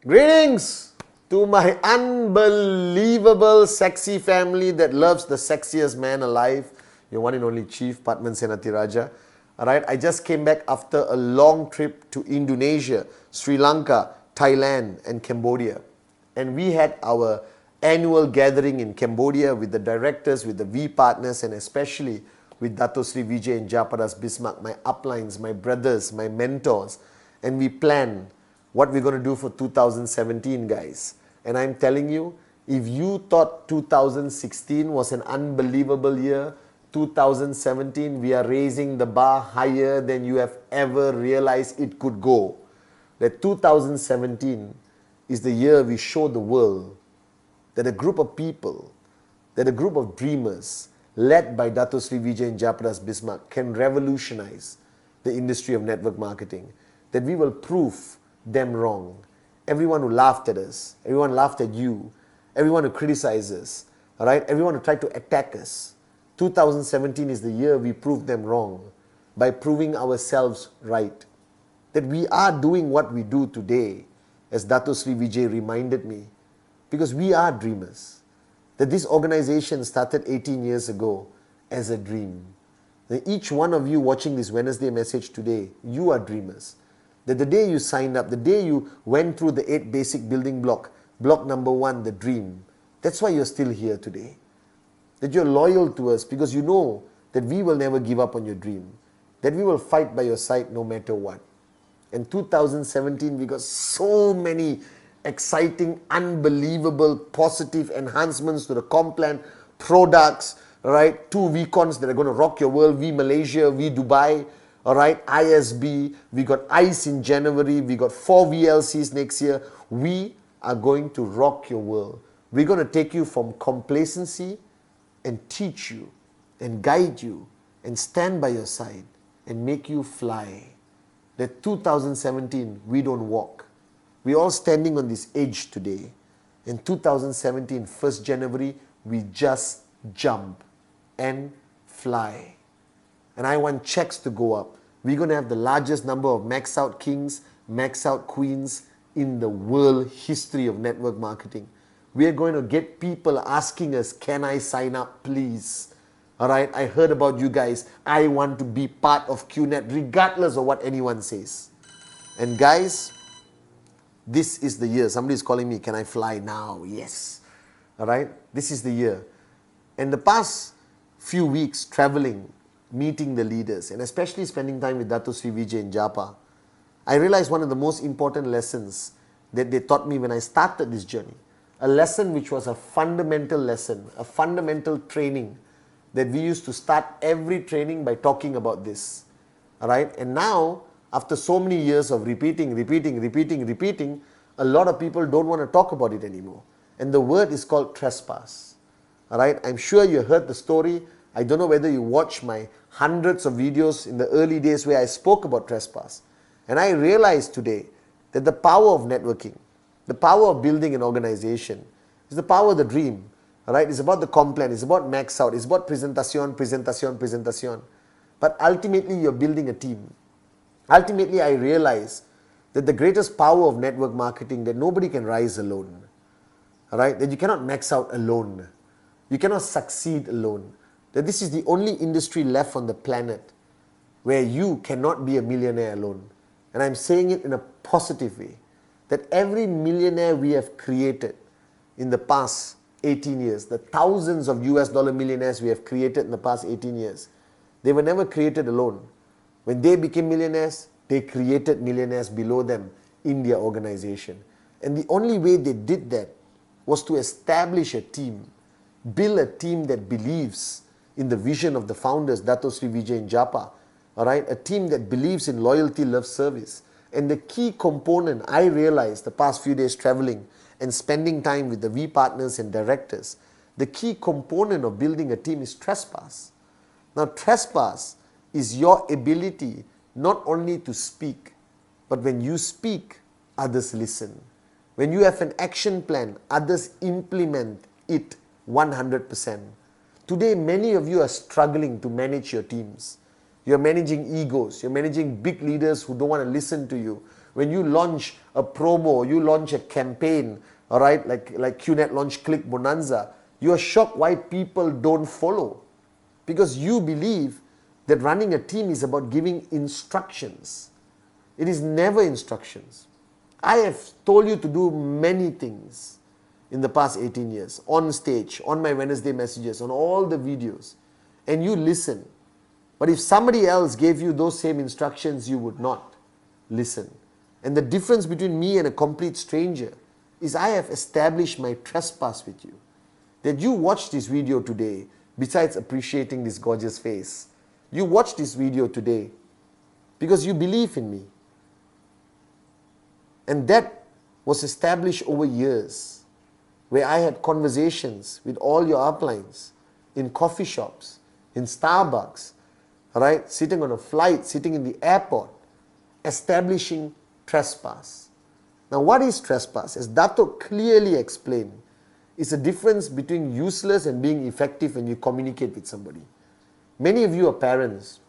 Greetings to my unbelievable sexy family that loves the sexiest man alive, your one and only Chief, Pathman Senathirajah. Alright, I just came back after a long trip to Indonesia, Sri Lanka, Thailand and Cambodia. And we had our annual gathering in Cambodia with the directors, with the V partners and especially with Dato Sri Vijay and Japadas Bismarck, my uplines, my brothers, my mentors. And we planned what we're going to do for 2017, guys. And I'm telling you, if you thought 2016 was an unbelievable year, 2017, we are raising the bar higher than you have ever realized it could go. That 2017 is the year we show the world that a group of people, that a group of dreamers, led by Dato Sri Vijay and Japadas Bismarck, can revolutionize the industry of network marketing. That we will prove them wrong. Everyone who laughed at us, everyone laughed at you, everyone who criticized us, all right, everyone who tried to attack us. 2017 is the year we prove them wrong by proving ourselves right. That we are doing what we do today, as Dato Sri Vijay reminded me, because we are dreamers. That this organization started 18 years ago as a dream. That each one of you watching this Wednesday message today, you are dreamers. That the day you signed up, the day you went through the 8 basic building block number 1, the dream, that's why you're still here today. That you're loyal to us because you know that we will never give up on your dream. That we will fight by your side no matter what. In 2017, we got so many exciting, unbelievable, positive enhancements to the Complan products, right? 2 VCons that are going to rock your world, V Malaysia, V Dubai, all right, ISB, we got ICE in January, we got 4 VLCs next year. We are going to rock your world. We're going to take you from complacency and teach you and guide you and stand by your side and make you fly. That 2017, we don't walk. We're all standing on this edge today. In 2017, 1st January, we just jump and fly. And I want checks to go up. We're going to have the largest number of max out kings, max out queens in the world history of network marketing. We are going to get people asking us, can I sign up, please? All right, I heard about you guys. I want to be part of QNet regardless of what anyone says. And guys, this is the year. Somebody's calling me, can I fly now? Yes. All right, this is the year. In the past few weeks traveling, meeting the leaders, and especially spending time with Dato Sri Vijay and Japa, I realized one of the most important lessons that they taught me when I started this journey. A lesson which was a fundamental lesson, a fundamental training that we used to start every training by talking about this. All right, and now, after so many years of repeating, a lot of people don't want to talk about it anymore. And the word is called trespass. All right, I'm sure you heard the story. I don't know whether you watched my hundreds of videos in the early days where I spoke about trespass. And I realized today that the power of networking, the power of building an organization, is the power of the dream. All right? It's about the Complan, it's about max out, it's about presentation. But ultimately, you're building a team. Ultimately, I realized that the greatest power of network marketing, that nobody can rise alone. All right? That you cannot max out alone. You cannot succeed alone. That this is the only industry left on the planet where you cannot be a millionaire alone. And I'm saying it in a positive way. That every millionaire we have created in the past 18 years, the thousands of US dollar millionaires we have created in the past 18 years, they were never created alone. When they became millionaires, they created millionaires below them in their organization. And the only way they did that was to establish a team, build a team that believes in the vision of the founders, Dato Sri Vijay and Japa, all right? A team that believes in loyalty, love, service. And the key component, I realized the past few days traveling and spending time with the V partners and directors, the key component of building a team is trespass. Now, trespass is your ability not only to speak, but when you speak, others listen. When you have an action plan, others implement it 100%. Today, many of you are struggling to manage your teams. You're managing egos. You're managing big leaders who don't want to listen to you. When you launch a promo, you launch a campaign, all right, like QNet launched Click Bonanza, you are shocked why people don't follow. Because you believe that running a team is about giving instructions. It is never instructions. I have told you to do many things in the past 18 years, on stage, on my Wednesday messages, on all the videos, and you listen. But if somebody else gave you those same instructions, you would not listen. And the difference between me and a complete stranger is I have established my trespass with you. That you watch this video today, besides appreciating this gorgeous face, you watch this video today because you believe in me. And that was established over years, where I had conversations with all your uplines, in coffee shops, in Starbucks, right? Sitting on a flight, sitting in the airport, establishing trespass. Now, what is trespass? As Dato clearly explained, it's a difference between useless and being effective when you communicate with somebody. Many of you are parents,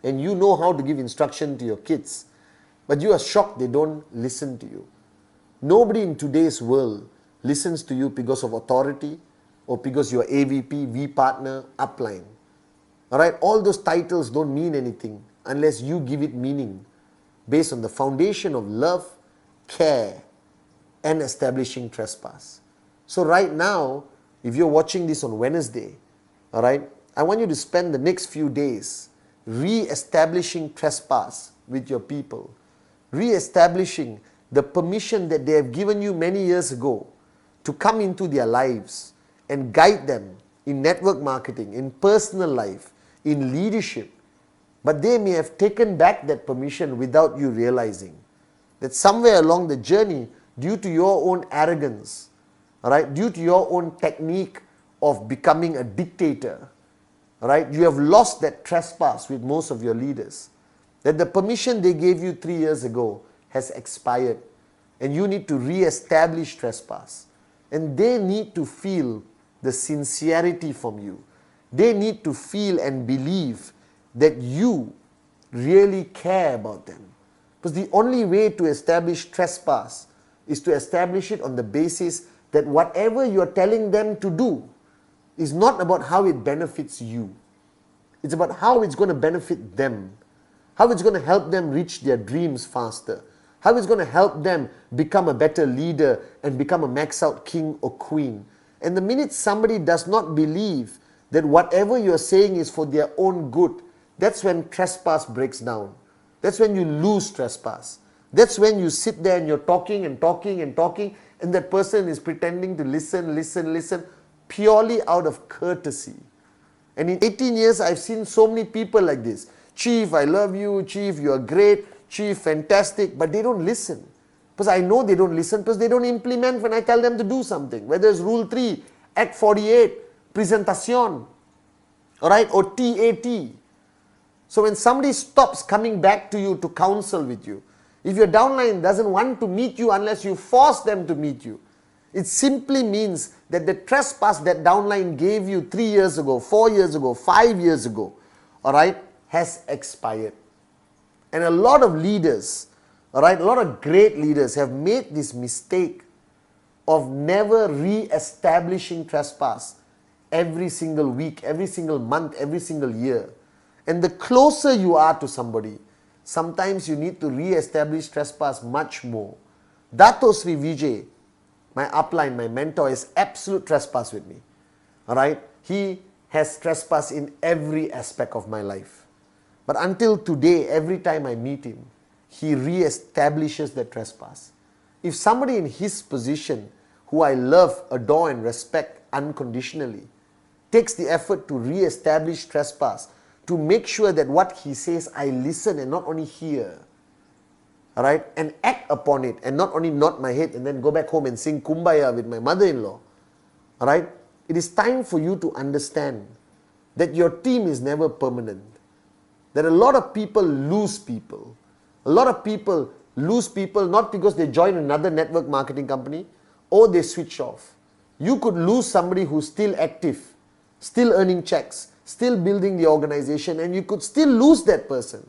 and you know how to give instruction to your kids, but you are shocked they don't listen to you. Nobody in today's world listens to you because of authority or because you are AVP, V partner, upline. Alright, all those titles don't mean anything unless you give it meaning based on the foundation of love, care, and establishing trespass. So right now, if you're watching this on Wednesday, alright, I want you to spend the next few days re-establishing trespass with your people, re-establishing the permission that they have given you many years ago to come into their lives and guide them in network marketing, in personal life, in leadership. But they may have taken back that permission without you realizing that somewhere along the journey, due to your own arrogance, alright, due to your own technique of becoming a dictator, alright, you have lost that trespass with most of your leaders. That the permission they gave you 3 years ago has expired, and you need to re-establish trespass. And they need to feel the sincerity from you. They need to feel and believe that you really care about them. Because the only way to establish trespass is to establish it on the basis that whatever you are telling them to do is not about how it benefits you. It's about how it's going to benefit them, how it's going to help them reach their dreams faster, how it's going to help them become a better leader and become a max out king or queen. And the minute somebody does not believe that whatever you're saying is for their own good, that's when trespass breaks down. That's when you lose trespass. That's when you sit there and you're talking and talking and talking, and that person is pretending to listen, purely out of courtesy. And in 18 years, I've seen so many people like this. Chief, I love you. Chief, you are great. Chief, fantastic. But they don't listen. Because I know they don't listen because they don't implement when I tell them to do something. Whether it's Rule 3, Act 48, Presentation, alright, or TAT. So when somebody stops coming back to you to counsel with you, if your downline doesn't want to meet you unless you force them to meet you, it simply means that the trespass that downline gave you 3 years ago, 4 years ago, 5 years ago, alright, has expired. And a lot of leaders, alright, a lot of great leaders have made this mistake of never re-establishing trespass every single week, every single month, every single year. And the closer you are to somebody, sometimes you need to re-establish trespass much more. Dato Sri Vijay, my upline, my mentor, is absolute trespass with me. Alright? He has trespass in every aspect of my life. But until today, every time I meet him, he re-establishes that trespass. If somebody in his position, who I love, adore and respect unconditionally, takes the effort to re-establish trespass, to make sure that what he says I listen and not only hear, alright, and act upon it, and not only nod my head and then go back home and sing Kumbaya with my mother-in-law, alright, it is time for you to understand that your team is never permanent. That a lot of people lose people. A lot of people lose people not because they join another network marketing company or they switch off. You could lose somebody who's still active, still earning checks, still building the organization, and you could still lose that person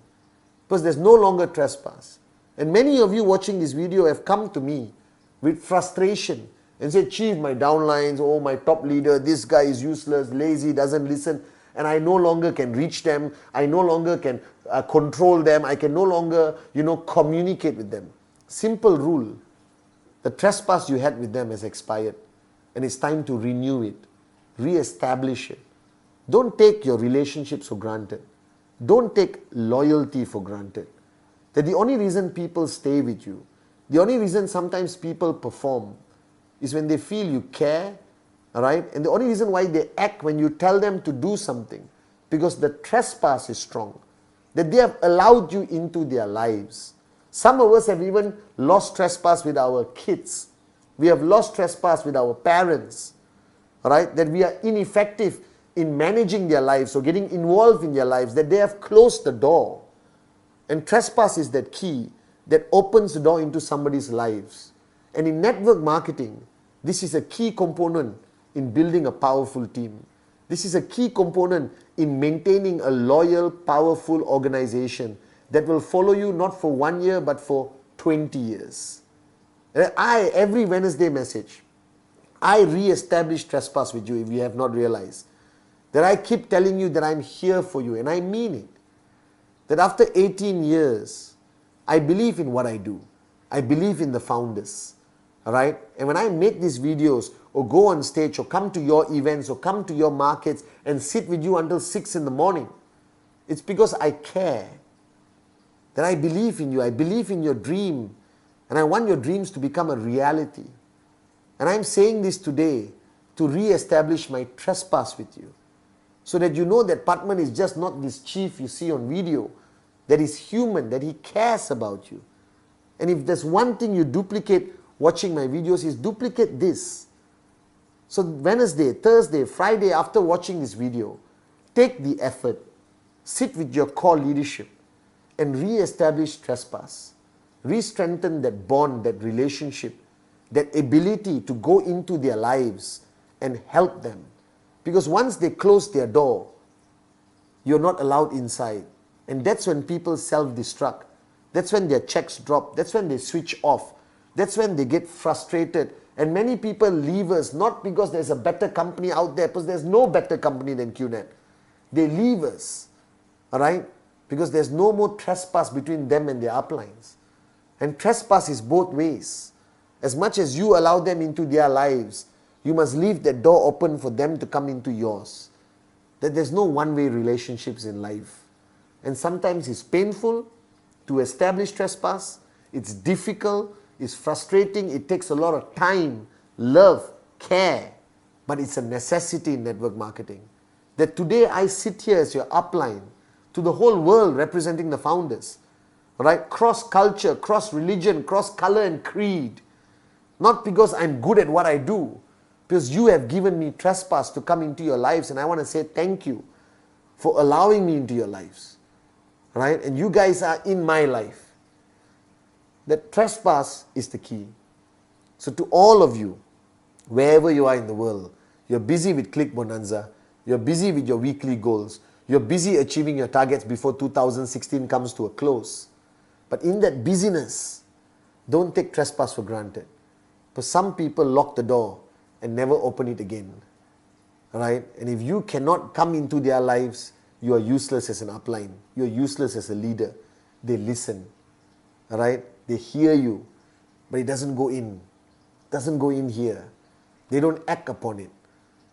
because there's no longer trespass. And many of you watching this video have come to me with frustration and said, Chief, my downlines, oh, my top leader, this guy is useless, lazy, doesn't listen, and I no longer can reach them, I no longer can control them, I can no longer, communicate with them. Simple rule. The trespass you had with them has expired, and it's time to renew it, re-establish it. Don't take your relationships for granted. Don't take loyalty for granted. That the only reason people stay with you, the only reason sometimes people perform is when they feel you care, all right? And the only reason why they act when you tell them to do something, because the trespass is strong, that they have allowed you into their lives. Some of us have even lost trespass with our kids. We have lost trespass with our parents, all right? That we are ineffective in managing their lives or getting involved in their lives, that they have closed the door. And trespass is that key that opens the door into somebody's lives. And in network marketing, this is a key component in building a powerful team. This is a key component in maintaining a loyal, powerful organization that will follow you not for 1 year but for 20 years. Every Wednesday message, I re-establish trespass with you if you have not realized. That I keep telling you that I'm here for you, and I mean it. That after 18 years, I believe in what I do. I believe in the founders. All right? And when I make these videos or go on stage or come to your events or come to your markets and sit with you until 6 in the morning, it's because I care. That I believe in you. I believe in your dream. And I want your dreams to become a reality. And I'm saying this today to re-establish my trespass with you. So that you know that Pathman is just not this chief you see on video, that is human, that he cares about you. And if there's one thing you duplicate watching my videos, is duplicate this. So Wednesday, Thursday, Friday, after watching this video, take the effort, sit with your core leadership and re-establish trespass. Re-strengthen that bond, that relationship, that ability to go into their lives and help them. Because once they close their door, you're not allowed inside. And that's when people self-destruct. That's when their checks drop. That's when they switch off. That's when they get frustrated. And many people leave us not because there's a better company out there, because there's no better company than QNet. They leave us, all right, because there's no more trespass between them and their uplines. And trespass is both ways. As much as you allow them into their lives, you must leave the door open for them to come into yours. That there's no one-way relationships in life. And sometimes it's painful to establish trespass. It's difficult. It's frustrating. It takes a lot of time, love, care. But it's a necessity in network marketing. That today I sit here as your upline to the whole world representing the founders. Right? Cross culture, cross religion, cross color and creed. Not because I'm good at what I do, because you have given me trespass to come into your lives, and I want to say thank you for allowing me into your lives. Right? And you guys are in my life. That trespass is the key. So to all of you, wherever you are in the world, you're busy with Click Bonanza, you're busy with your weekly goals, you're busy achieving your targets before 2016 comes to a close. But in that busyness, don't take trespass for granted. Because some people lock the door and never open it again. Right? And if you cannot come into their lives, you are useless as an upline. You are useless as a leader. They listen. Right? They hear you, but it doesn't go in. It doesn't go in here. They don't act upon it.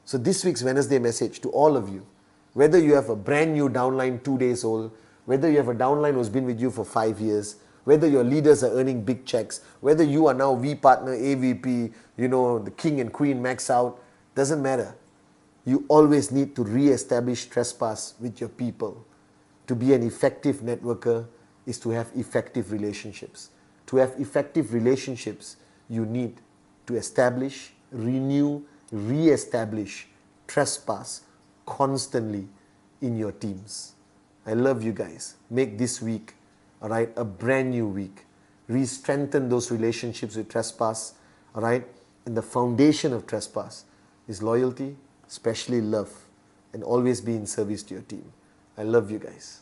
So this week's Wednesday message to all of you, whether you have a brand new downline 2 days old, whether you have a downline who's been with you for 5 years, whether your leaders are earning big checks, whether you are now V partner, AVP, the king and queen max out, doesn't matter. You always need to re-establish trespass with your people. To be an effective networker is to have effective relationships. To have effective relationships, you need to establish, renew, re-establish trespass constantly in your teams. I love you guys. Make this week, all right, a brand new week. Re-strengthen those relationships with trespass, all right? And the foundation of trespass is loyalty, especially love, and always be in service to your team. I love you guys.